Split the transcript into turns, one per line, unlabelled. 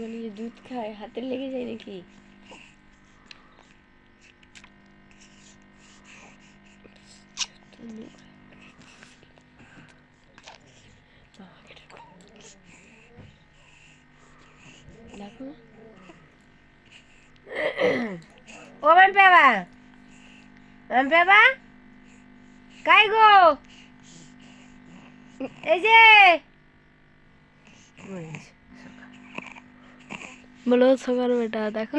মানে যে দুধ খায় হাতে লেগে যায় নাকি? দেখো ও মাম্পেবা, মাম্পেবা কাই গো, এই যে বলো সকার বেটা দেখো